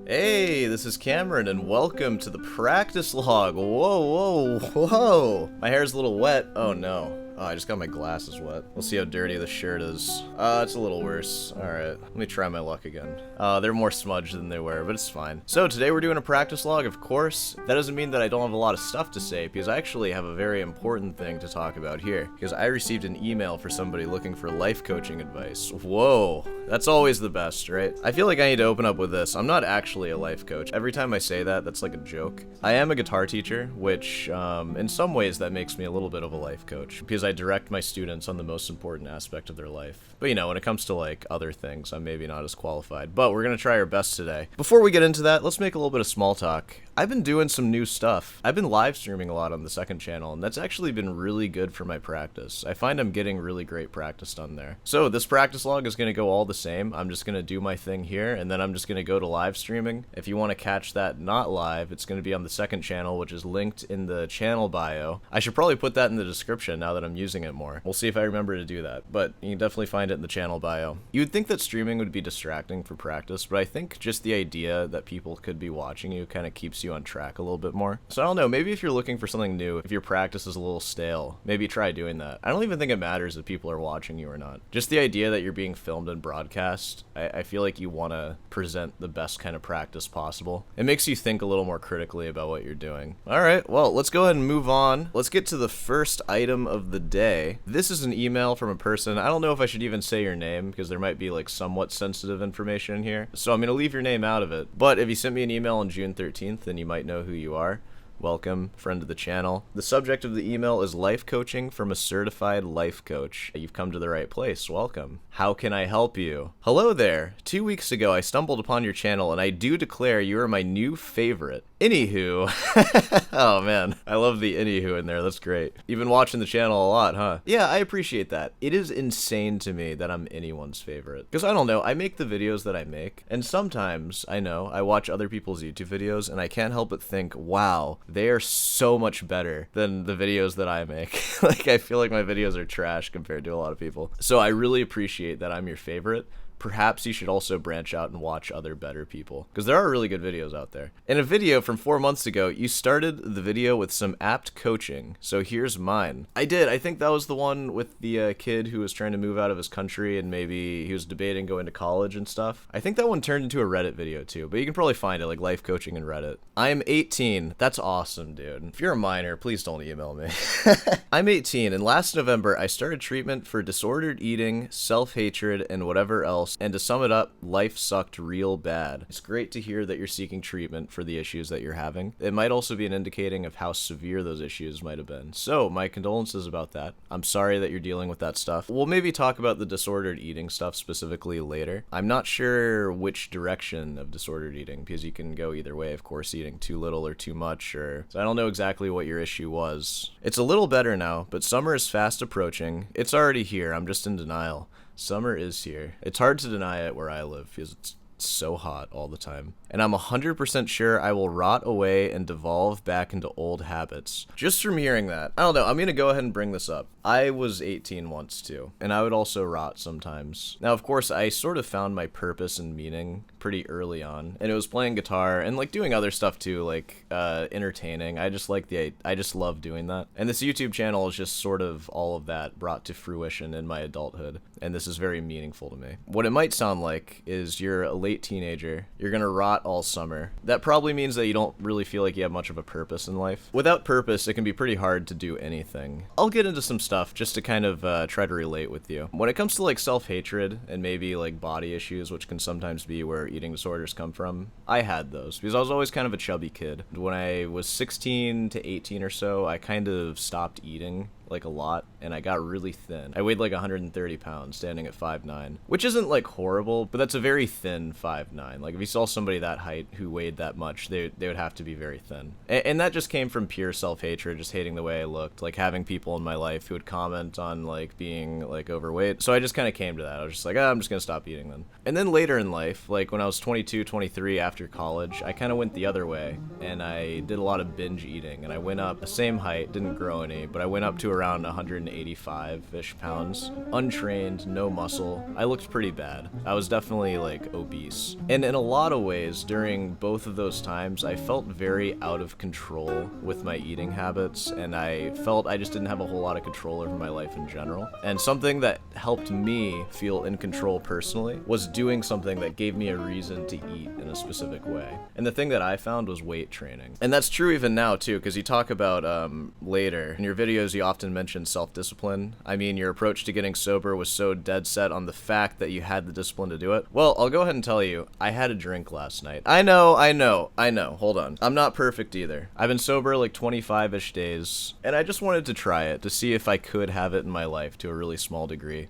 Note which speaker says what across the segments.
Speaker 1: Hey, this is Cameron, and welcome to the practice log. Whoa, whoa, whoa. My hair's a little wet. Oh no. Oh, I just got my glasses wet. We'll see how dirty the shirt is. It's a little worse. Alright, let me try my luck again. They're more smudged than they were, but it's fine. So today we're doing a practice log, of course. That doesn't mean that I don't have a lot of stuff to say, because I actually have a very important thing to talk about here. Because I received an email for somebody looking for life coaching advice. Whoa, that's always the best, right? I feel like I need to open up with this. I'm not actually a life coach. Every time I say that, that's like a joke. I am a guitar teacher, which in some ways that makes me a little bit of a life coach, because I direct my students on the most important aspect of their life. But you know, when it comes to like other things, I'm maybe not as qualified, but we're gonna try our best today. Before we get into that, let's make a little bit of small talk. I've been doing some new stuff. I've been live streaming a lot on the second channel, and that's actually been really good for my practice. I find I'm getting really great practice done there. So this practice log is gonna go all the same. I'm just gonna do my thing here, and then I'm just gonna go to live streaming. If you want to catch that not live, it's gonna be on the second channel, which is linked in the channel bio. I should probably put that in the description now that I'm using it more. We'll see if I remember to do that, but you can definitely find it in the channel bio. You would think that streaming would be distracting for practice, but I think just the idea that people could be watching you kind of keeps you on track a little bit more. So I don't know, maybe if you're looking for something new, if your practice is a little stale, maybe try doing that. I don't even think it matters if people are watching you or not. Just the idea that you're being filmed and broadcast, I feel like you want to present the best kind of practice possible. It makes you think a little more critically about what you're doing. Alright, well, let's go ahead and move on. Let's get to the first item of the day. This is an email from a person. I don't know if I should even say your name, because there might be like somewhat sensitive information in here. So I'm going to leave your name out of it. But if you sent me an email on June 13th, then you might know who you are. Welcome, friend of the channel. The subject of the email is life coaching from a certified life coach. You've come to the right place. Welcome. How can I help you? Hello there. 2 weeks ago, I stumbled upon your channel, and I do declare you are my new favorite. Anywho. Oh man, I love the anywho in there. That's great. You've been watching the channel a lot, huh? Yeah, I appreciate that. It is insane to me that I'm anyone's favorite. Because I don't know, I make the videos that I make, and sometimes, I know, I watch other people's YouTube videos, and I can't help but think, wow, they are so much better than the videos that I make. Like, I feel like my videos are trash compared to a lot of people. So I really appreciate that I'm your favorite. Perhaps you should also branch out and watch other better people, because there are really good videos out there. In a video from 4 months ago, you started the video with some apt coaching, so here's mine. I did. I think that was the one with the kid who was trying to move out of his country and maybe he was debating going to college and stuff. I think that one turned into a Reddit video too, but you can probably find it, like life coaching in Reddit. I'm 18. That's awesome, dude. If you're a minor, please don't email me. I'm 18, and last November I started treatment for disordered eating, self-hatred, and whatever else. And to sum it up, life sucked real bad. It's great to hear that you're seeking treatment for the issues that you're having. It might also be an indicating of how severe those issues might have been. So, my condolences about that. I'm sorry that you're dealing with that stuff. We'll maybe talk about the disordered eating stuff specifically later. I'm not sure which direction of disordered eating, because you can go either way, of course, eating too little or too much, or... So I don't know exactly what your issue was. It's a little better now, but summer is fast approaching. It's already here, I'm just in denial. Summer is here. It's hard to deny it where I live because it's so hot all the time. And I'm 100% sure I will rot away and devolve back into old habits. Just from hearing that, I don't know, I'm gonna go ahead and bring this up. I was 18 once too, and I would also rot sometimes. Now, of course, I sort of found my purpose and meaning pretty early on, and it was playing guitar and like doing other stuff too, like entertaining. I just love doing that. And this YouTube channel is just sort of all of that brought to fruition in my adulthood, and this is very meaningful to me. What it might sound like is you're a late teenager, you're gonna rot all summer. That probably means that you don't really feel like you have much of a purpose in life. Without purpose, it can be pretty hard to do anything. I'll get into some stuff just to kind of try to relate with you. When it comes to like self-hatred and maybe like body issues, which can sometimes be where eating disorders come from, I had those because I was always kind of a chubby kid. When I was 16 to 18 or so, I kind of stopped eating like a lot, and I got really thin. I weighed like 130 pounds standing at 5'9", which isn't like horrible, but that's a very thin 5'9". Like if you saw somebody that height who weighed that much, they would have to be very thin. And that just came from pure self-hatred, just hating the way I looked, like having people in my life who would comment on like being like overweight. So I just kind of came to that. I was just like, I'm just gonna stop eating then. And then later in life, like when I was 22, 23 after college, I kind of went the other way, and I did a lot of binge eating, and I went up the same height, didn't grow any, but I went up to around 185-ish pounds. Untrained, no muscle. I looked pretty bad. I was definitely like obese. And in a lot of ways, during both of those times, I felt very out of control with my eating habits, and I felt I just didn't have a whole lot of control over my life in general. And something that helped me feel in control personally was doing something that gave me a reason to eat in a specific way. And the thing that I found was weight training. And that's true even now too, because you talk about later in your videos, you often mention self-discipline. I mean, your approach to getting sober was so dead set on the fact that you had the discipline to do it. Well, I'll go ahead and tell you, I had a drink last night. I know. Hold on. I'm not perfect either. I've been sober like 25-ish days, and I just wanted to try it to see if I could have it in my life to a really small degree.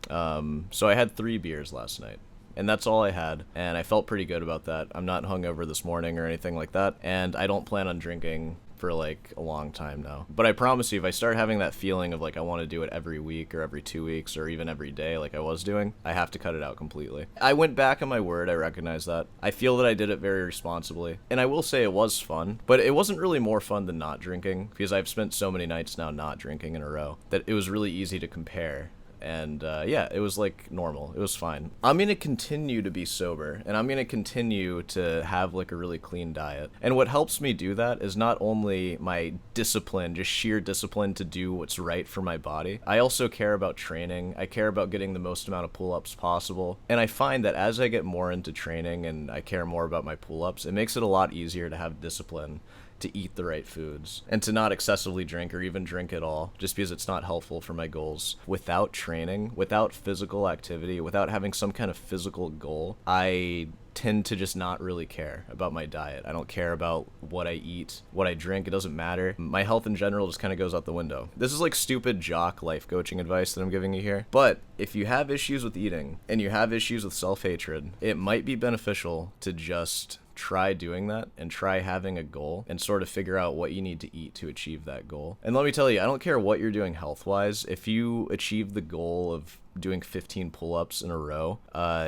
Speaker 1: So I had 3 beers last night. And that's all I had, and I felt pretty good about that. I'm not hungover this morning or anything like that, and I don't plan on drinking for like a long time now. But I promise you, if I start having that feeling of like I want to do it every week or every 2 weeks or even every day like I was doing, I have to cut it out completely. I went back on my word, I recognize that. I feel that I did it very responsibly. And I will say it was fun, but it wasn't really more fun than not drinking, because I've spent so many nights now not drinking in a row that it was really easy to compare. And yeah, it was like normal. It was fine. I'm gonna continue to be sober, and I'm gonna continue to have like a really clean diet. And what helps me do that is not only my discipline, just sheer discipline to do what's right for my body. I also care about training. I care about getting the most amount of pull-ups possible. And I find that as I get more into training and I care more about my pull-ups, it makes it a lot easier to have discipline, to eat the right foods, and to not excessively drink or even drink at all, just because it's not helpful for my goals. Without training, without physical activity, without having some kind of physical goal, I tend to just not really care about my diet. I don't care about what I eat, what I drink. It doesn't matter. My health in general just kind of goes out the window. This is like stupid jock life coaching advice that I'm giving you here. But if you have issues with eating and you have issues with self-hatred, it might be beneficial to just try doing that and try having a goal and sort of figure out what you need to eat to achieve that goal. And let me tell you, I don't care what you're doing health-wise. If you achieve the goal of doing 15 pull-ups in a row,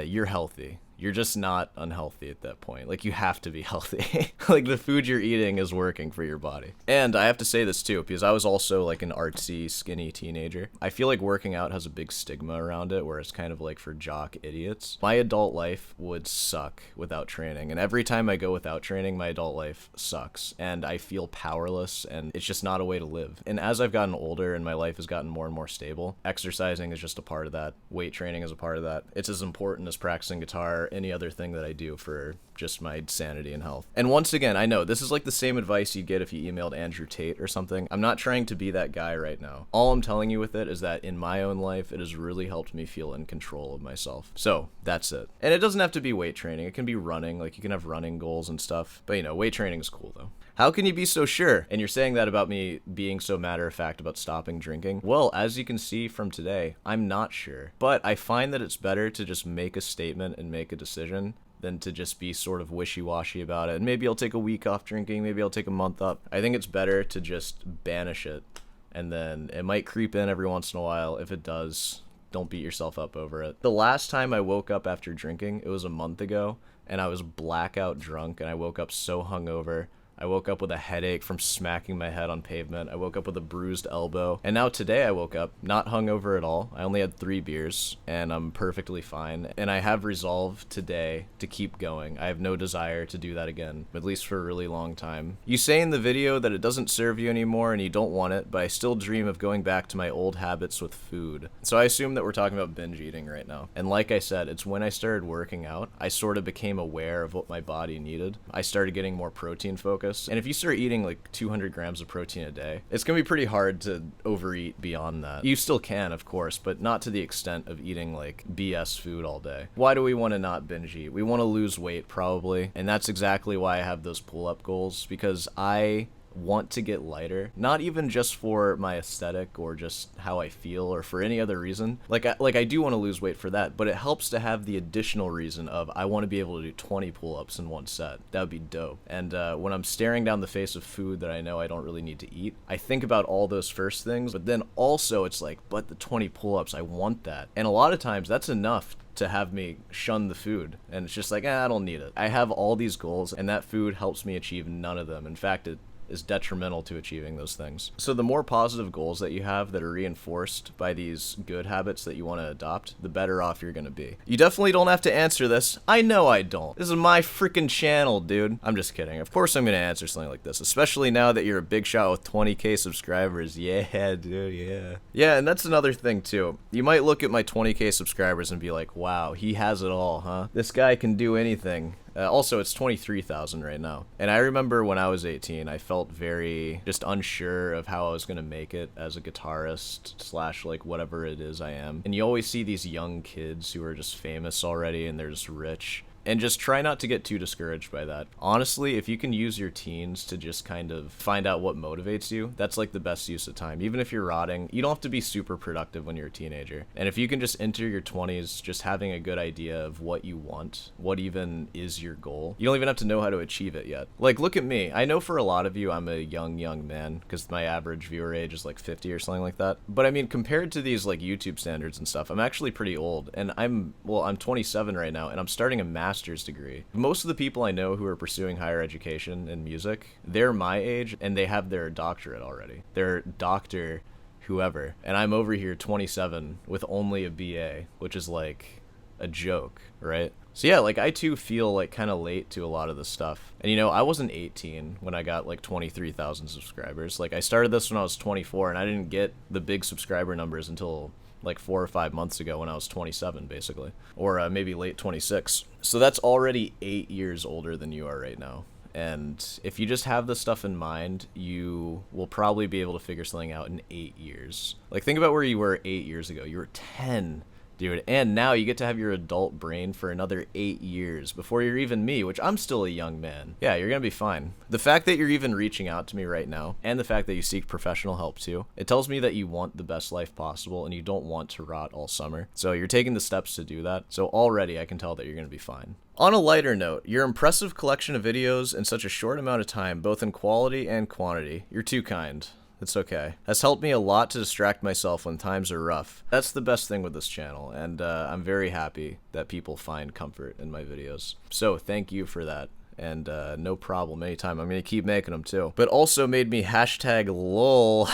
Speaker 1: you're healthy. You're just not unhealthy at that point. Like, you have to be healthy. Like, the food you're eating is working for your body. And I have to say this too, because I was also like an artsy, skinny teenager. I feel like working out has a big stigma around it, where it's kind of like for jock idiots. My adult life would suck without training. And every time I go without training, my adult life sucks. And I feel powerless, and it's just not a way to live. And as I've gotten older and my life has gotten more and more stable, exercising is just a part of that. Weight training is a part of that. It's as important as practicing guitar, any other thing that I do for just my sanity and health. And once again, I know this is like the same advice you'd get if you emailed Andrew Tate or something. I'm not trying to be that guy right now. All I'm telling you with it is that in my own life, it has really helped me feel in control of myself. So that's it. And it doesn't have to be weight training. It can be running. Like, you can have running goals and stuff. But you know, weight training is cool though. How can you be so sure? And you're saying that about me being so matter-of-fact about stopping drinking? Well, as you can see from today, I'm not sure. But I find that it's better to just make a statement and make a decision than to just be sort of wishy-washy about it. And maybe I'll take a week off drinking, maybe I'll take a month up. I think it's better to just banish it, and then it might creep in every once in a while. If it does, don't beat yourself up over it. The last time I woke up after drinking, it was a month ago, and I was blackout drunk, and I woke up so hungover. I woke up with a headache from smacking my head on pavement. I woke up with a bruised elbow. And now today I woke up not hungover at all. I only had 3 beers, and I'm perfectly fine. And I have resolved today to keep going. I have no desire to do that again, at least for a really long time. You say in the video that it doesn't serve you anymore and you don't want it, but I still dream of going back to my old habits with food. So I assume that we're talking about binge eating right now. And like I said, it's when I started working out, I sort of became aware of what my body needed. I started getting more protein focused. And if you start eating like 200 grams of protein a day, it's going to be pretty hard to overeat beyond that. You still can, of course, but not to the extent of eating like BS food all day. Why do we want to not binge eat? We want to lose weight, probably. And that's exactly why I have those pull-up goals, because I want to get lighter, not even just for my aesthetic or just how I feel or for any other reason. Like I do want to lose weight for that, but it helps to have the additional reason of I want to be able to do 20 pull-ups in one set. That would be dope. And when I'm staring down the face of food that I know I don't really need to eat, I think about all those first things, but then also it's like, but the 20 pull-ups, I want that. And a lot of times that's enough to have me shun the food, and it's just like, I don't need it. I have all these goals, and that food helps me achieve none of them. In fact, it is detrimental to achieving those things. So the more positive goals that you have that are reinforced by these good habits that you want to adopt, the better off you're going to be. You definitely don't have to answer this. I know I don't. This is my freaking channel, dude. I'm just kidding. Of course I'm going to answer something like this, especially now that you're a big shot with 20k subscribers. Yeah, dude, yeah. Yeah, and that's another thing too. You might look at my 20k subscribers and be like, wow, he has it all, huh? This guy can do anything. Also, it's 23,000 right now. And I remember when I was 18, I felt very just unsure of how I was going to make it as a guitarist slash like whatever it is I am. And you always see these young kids who are just famous already and they're just rich. And just try not to get too discouraged by that. Honestly, if you can use your teens to just kind of find out what motivates you, that's like the best use of time. Even if you're rotting, you don't have to be super productive when you're a teenager. And if you can just enter your 20s just having a good idea of what you want, what even is your goal, you don't even have to know how to achieve it yet. Like, look at me. I know for a lot of you, I'm a young man, because my average viewer age is like 50 or something like that. But I mean, compared to these like YouTube standards and stuff, I'm actually pretty old. And I'm 27 right now, and I'm starting a master's degree. Most of the people I know who are pursuing higher education in music, they're my age and they have their doctorate already. They're doctor whoever. And I'm over here 27 with only a BA, which is like a joke, right? So yeah, like I too feel like kind of late to a lot of this stuff. And you know, I wasn't 18 when I got like 23,000 subscribers. Like I started this when I was 24 and I didn't get the big subscriber numbers until like 4 or 5 months ago when I was 27, basically. Or maybe late 26. So that's already 8 years older than you are right now. And if you just have this stuff in mind, you will probably be able to figure something out in 8 years. Like, think about where you were 8 years ago. You were 10. Dude, and now you get to have your adult brain for another 8 years before you're even me, which I'm still a young man. Yeah, you're gonna be fine. The fact that you're even reaching out to me right now, and the fact that you seek professional help too, it tells me that you want the best life possible and you don't want to rot all summer. So you're taking the steps to do that. So already I can tell that you're gonna be fine. On a lighter note, your impressive collection of videos in such a short amount of time, both in quality and quantity, you're too kind. It's okay. Has helped me a lot to distract myself when times are rough. That's the best thing with this channel, and I'm very happy that people find comfort in my videos. So thank you for that, and no problem, anytime. I'm gonna keep making them too. But also made me hashtag lol.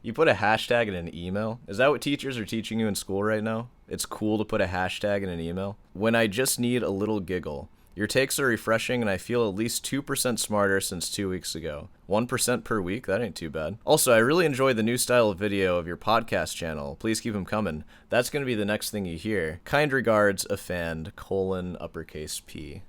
Speaker 1: You put a hashtag in an email? Is that what teachers are teaching you in school right now? It's cool to put a hashtag in an email? When I just need a little giggle. Your takes are refreshing, and I feel at least 2% smarter since 2 weeks ago. 1% per week? That ain't too bad. Also, I really enjoy the new style of video of your podcast channel. Please keep them coming. That's going to be the next thing you hear. Kind regards, a fan, uppercase P.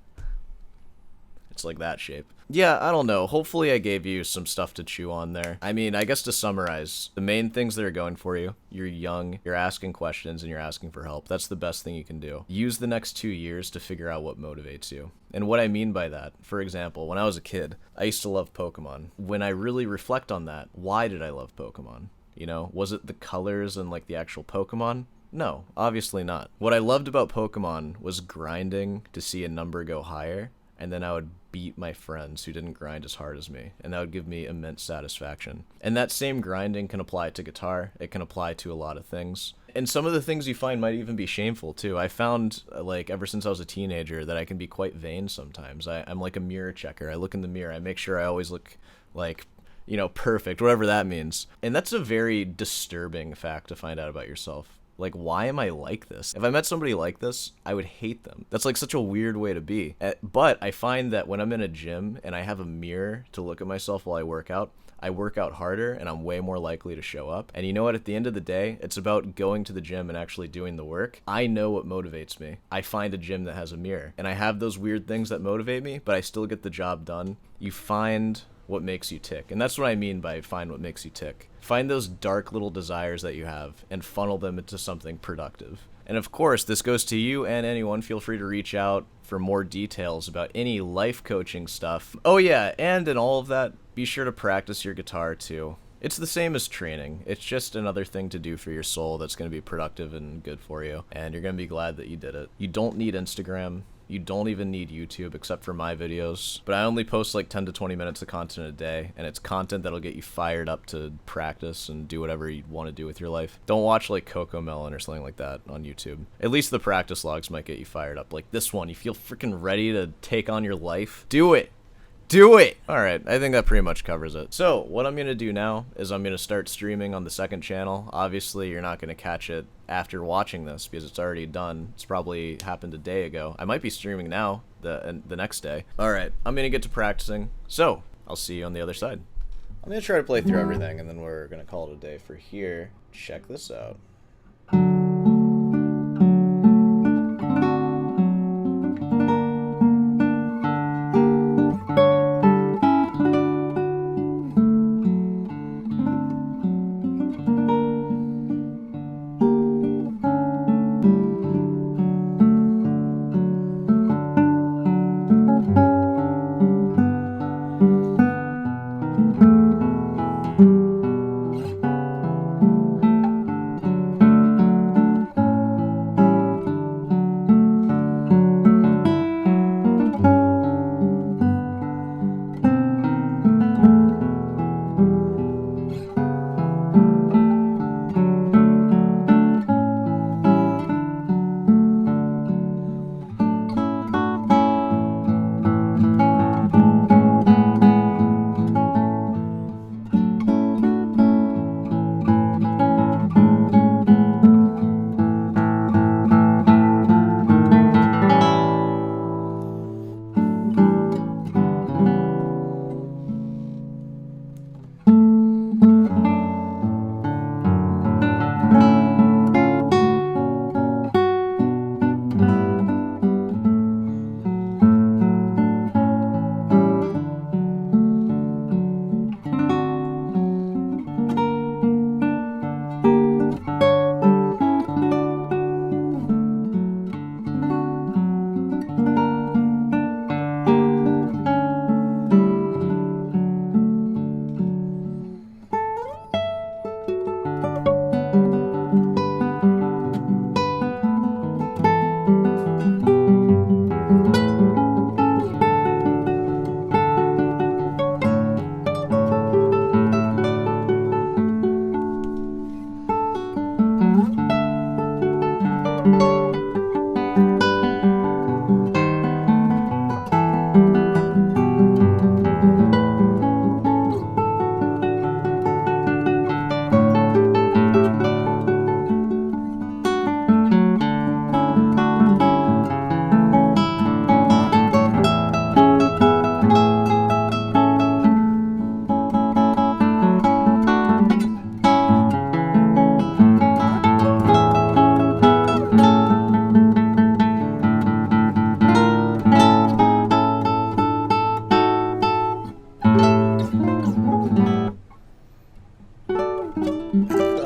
Speaker 1: It's like that shape. Yeah, I don't know. Hopefully I gave you some stuff to chew on there. I mean, I guess to summarize, the main things that are going for you, you're young, you're asking questions, and you're asking for help. That's the best thing you can do. Use the next 2 years to figure out what motivates you. And what I mean by that, for example, when I was a kid, I used to love Pokemon. When I really reflect on that, why did I love Pokemon? You know, was it the colors and like the actual Pokemon? No, obviously not. What I loved about Pokemon was grinding to see a number go higher, and then I would beat my friends who didn't grind as hard as me, and that would give me immense satisfaction. And that same grinding can apply to guitar. It can apply to a lot of things. And some of the things you find might even be shameful too. I found, like, ever since I was a teenager, that I can be quite vain sometimes. I'm like a mirror checker. I look in the mirror. I make sure I always look like, you know, perfect, whatever that means. And that's a very disturbing fact to find out about yourself. Like, why am I like this? If I met somebody like this, I would hate them. That's like such a weird way to be. But I find that when I'm in a gym and I have a mirror to look at myself while I work out harder and I'm way more likely to show up. And you know what? At the end of the day, it's about going to the gym and actually doing the work. I know what motivates me. I find a gym that has a mirror. And I have those weird things that motivate me, but I still get the job done. You find what makes you tick. And that's what I mean by find what makes you tick. Find those dark little desires that you have and funnel them into something productive. And of course, this goes to you and anyone. Feel free to reach out for more details about any life coaching stuff. Oh yeah, and in all of that, be sure to practice your guitar too. It's the same as training. It's just another thing to do for your soul that's going to be productive and good for you. And you're going to be glad that you did it. You don't need Instagram. You don't even need YouTube except for my videos. But I only post like 10 to 20 minutes of content a day, and it's content that'll get you fired up to practice and do whatever you want to do with your life. Don't watch like Coco Melon or something like that on YouTube. At least the practice logs might get you fired up. Like this one, you feel freaking ready to take on your life? Do it! Do it! Alright, I think that pretty much covers it. So, what I'm gonna do now is I'm gonna start streaming on the second channel. Obviously, you're not gonna catch it after watching this because it's already done. It's probably happened a day ago. I might be streaming now, the next day. Alright, I'm gonna get to practicing. So, I'll see you on the other side. I'm gonna try to play through everything and then we're gonna call it a day for here. Check this out.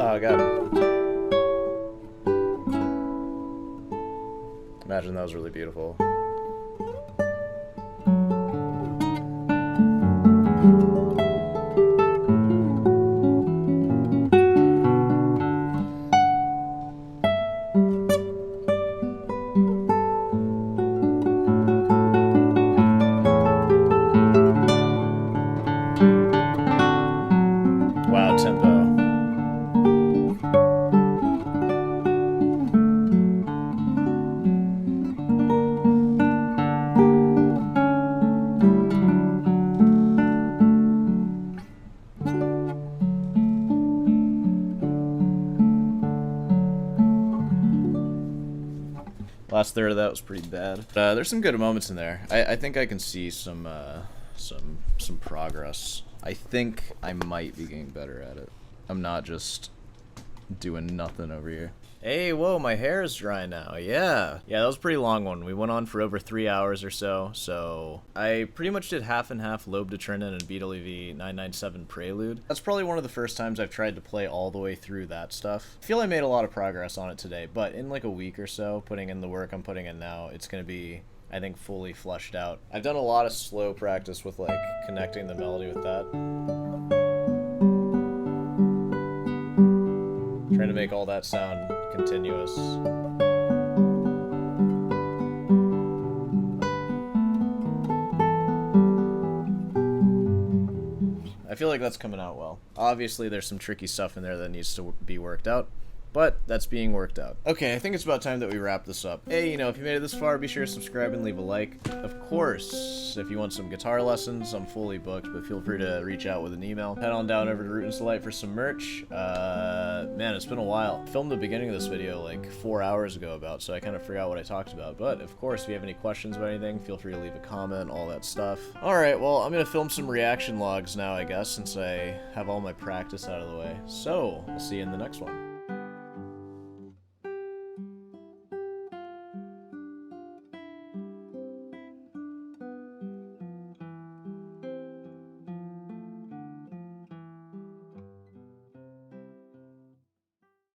Speaker 1: Oh, God. Imagine that was really beautiful. Wow, tempo. Last third of that was pretty bad. There's some good moments in there. I think I can see some progress. I think I might be getting better at it. I'm not just doing nothing over here. Hey, whoa, my hair is dry now. Yeah, that was a pretty long one. We went on for over 3 hours or so I pretty much did half and half Lobe de Trinan and Beatle 997 Prelude. That's probably one of the first times I've tried to play all the way through that stuff. I feel I made a lot of progress on it today, but in like a week or so, putting in the work I'm putting in now, it's gonna be, I think, fully fleshed out. I've done a lot of slow practice with like connecting the melody with that. Trying to make all that sound continuous. I feel like that's coming out well. Obviously, there's some tricky stuff in there that needs to be worked out, but that's being worked out. Okay, I think it's about time that we wrap this up. Hey, you know, if you made it this far, be sure to subscribe and leave a like. Of course, if you want some guitar lessons, I'm fully booked, but feel free to reach out with an email. Head on down over to Root and Delight for some merch. Man, it's been a while. I filmed the beginning of this video like 4 hours ago about, so I kind of forgot what I talked about. But of course, if you have any questions about anything, feel free to leave a comment, all that stuff. Alright, well, I'm gonna film some reaction logs now, I guess, since I have all my practice out of the way. So, I'll see you in the next one.